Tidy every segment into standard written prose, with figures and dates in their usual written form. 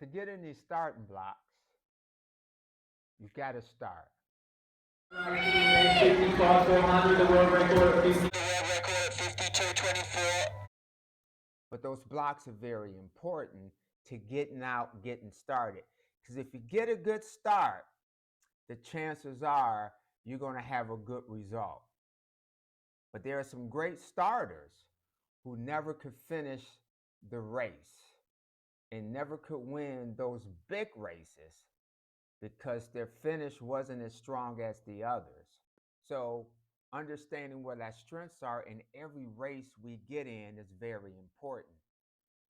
To get in these starting blocks, you got to start. 55 400, the world record at 50. But those blocks are very important to getting out, getting started. Because if you get a good start, the chances are you're going to have a good result. But there are some great starters who never could finish the race and never could win those big races because their finish wasn't as strong as the others. So understanding what our strengths are in every race we get in is very important.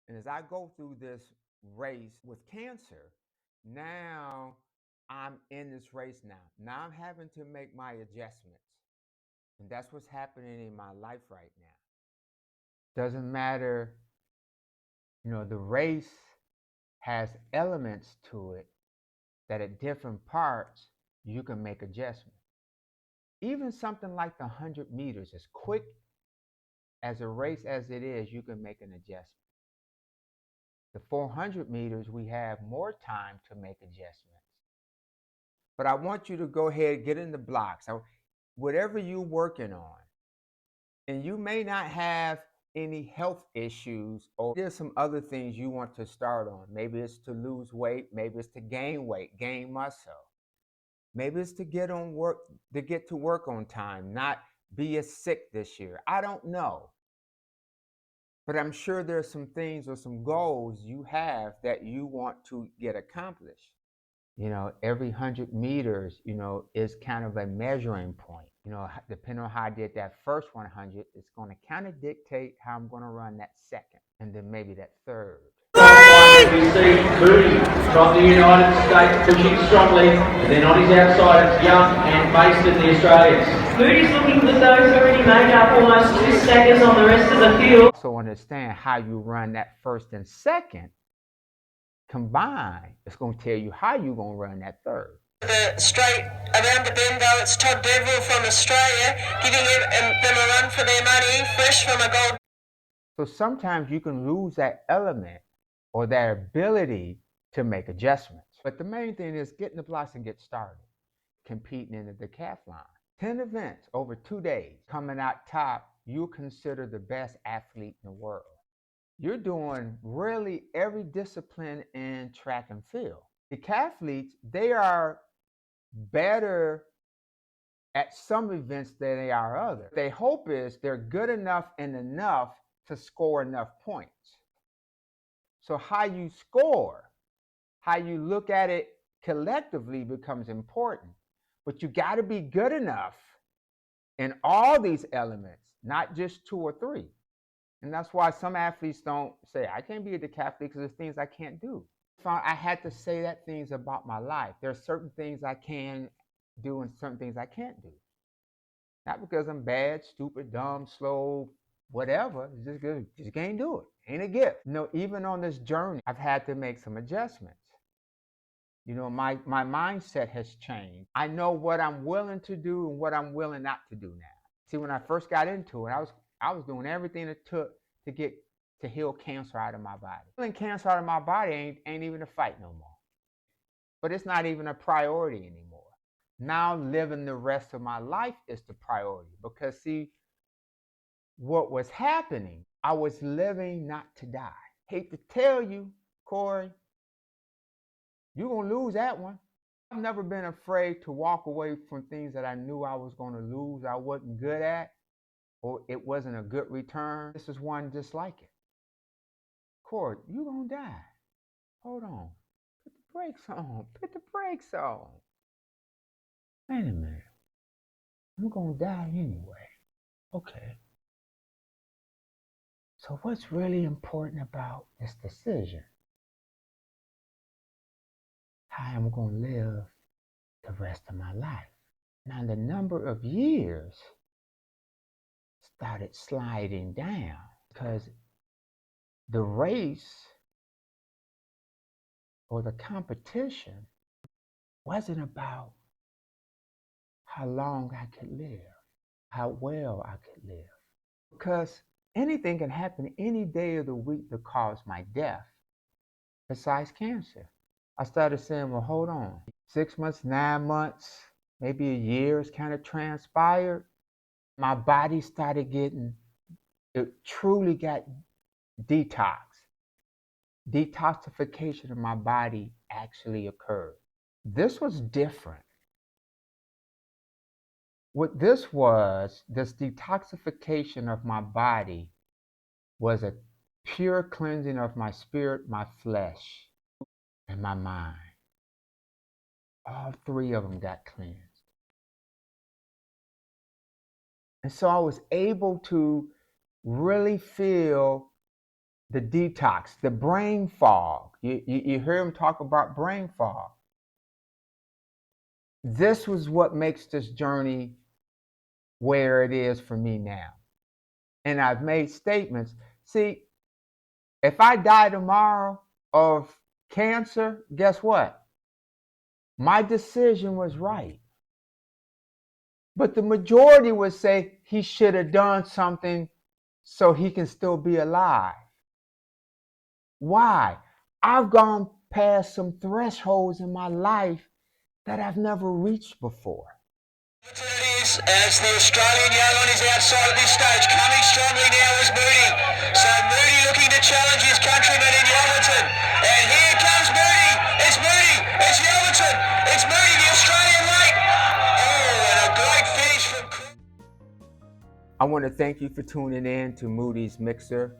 And as I go through this race with cancer, now I'm in this race now. Now I'm having to make my adjustments. And that's what's happening in my life right now. Doesn't matter, the race has elements to it that at different parts you can make adjustments. Even something like the 100 meters, as quick as a race as it is, you can make an adjustment. The 400 meters, we have more time to make adjustments. But I want you to go ahead, get in the blocks. Whatever you're working on, and you may not have any health issues, or there's some other things you want to start on. Maybe it's to lose weight, maybe it's to gain weight, gain muscle. Maybe it's to get to work on time, not be as sick this year. I don't know. But I'm sure there's some things or some goals you have that you want to get accomplished. Every 100 meters, is kind of a measuring point. Depending on how I did that first 100, it's going to kind of dictate how I'm going to run that second, and then maybe that third. You see Moody from the United States pushing strongly, and then on his outside it's Young and Mason, the Australians. Moody's looking for those who already made up almost 2 seconds on the rest of the field. So understand how you run that first and second combined. It's going to tell you how you're going to run that third. The straight around the bend though, it's Todd Devil from Australia giving them a run for their money, fresh from a gold. So sometimes you can lose that element or that ability to make adjustments. But the main thing is getting the blocks and get started. Competing in the decathlon. 10 events over 2 days. Coming out top, you're considered the best athlete in the world. You're doing really every discipline in track and field. Decathletes, they are better at some events than they are others. Their hope is they're good enough and enough to score enough points. So how you score, how you look at it collectively becomes important. But you got to be good enough in all these elements, not just 2 or 3. And that's why some athletes don't say, I can't be a decathlete because there's things I can't do. I had to say that things about my life. There are certain things I can do and certain things I can't do. Not because I'm bad, stupid, dumb, slow, whatever. It's just good. Just can't do it. Ain't a gift. Even on this journey, I've had to make some adjustments. My mindset has changed. I know what I'm willing to do and what I'm willing not to do now. See, when I first got into it, I was doing everything it took to heal cancer out of my body. Healing cancer out of my body ain't even a fight no more. But it's not even a priority anymore. Now living the rest of my life is the priority, because see, what was happening, I was living not to die. Hate to tell you, Corey, you're going to lose that one. I've never been afraid to walk away from things that I knew I was going to lose, I wasn't good at, or it wasn't a good return. This is one just like it. Corey, you're going to die. Hold on. Put the brakes on. Put the brakes on. Wait a minute. I'm going to die anyway. Okay. So what's really important about this decision? How I'm going to live the rest of my life. Now the number of years started sliding down because the race or the competition wasn't about how long I could live, how well I could live. Because anything can happen any day of the week to cause my death. besides cancer. I started saying, well, hold on. 6 months, 9 months, maybe a year has kind of transpired. My body started getting, it truly got detox. Detoxification of my body actually occurred. This was different. What this was, this detoxification of my body, was a pure cleansing of my spirit, my flesh, and my mind. All three of them got cleansed. And so I was able to really feel the detox, the brain fog. You hear him talk about brain fog. This was what makes this journey where it is for me now. And I've made statements. See, if I die tomorrow of cancer, guess what? My decision was right. But the majority would say he should have done something so he can still be alive. Why? I've gone past some thresholds in my life that I've never reached before. Opportunities as the Australian young on his outside at this stage. Coming strongly now is Moody. So Moody looking to challenge his countryman in Yelverton. And here comes Moody. It's Moody. It's Yelverton. It's Moody, the Australian late. Oh, and a great finish from... I want to thank you for tuning in to Moody's Mixer.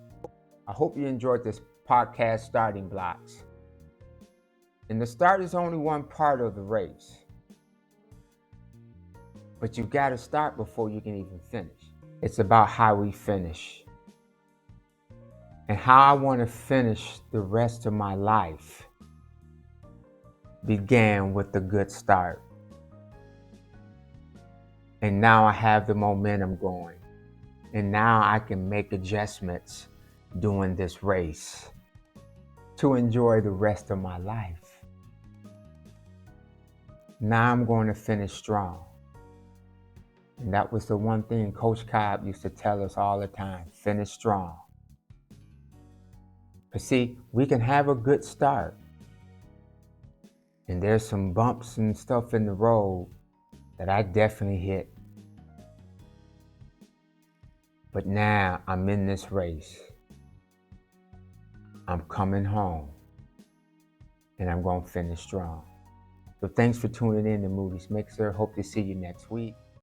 I hope you enjoyed this podcast starting blocks. And the start is only one part of the race. But you got to start before you can even finish. It's about how we finish. And how I want to finish the rest of my life began with the good start. And now I have the momentum going. And now I can make adjustments during this race to enjoy the rest of my life. Now I'm going to finish strong. And that was the one thing Coach Cobb used to tell us all the time, finish strong. But see, we can have a good start. And there's some bumps and stuff in the road that I definitely hit. But now I'm in this race. I'm coming home. And I'm going to finish strong. So thanks for tuning in to Moody's Mixer. Hope to see you next week.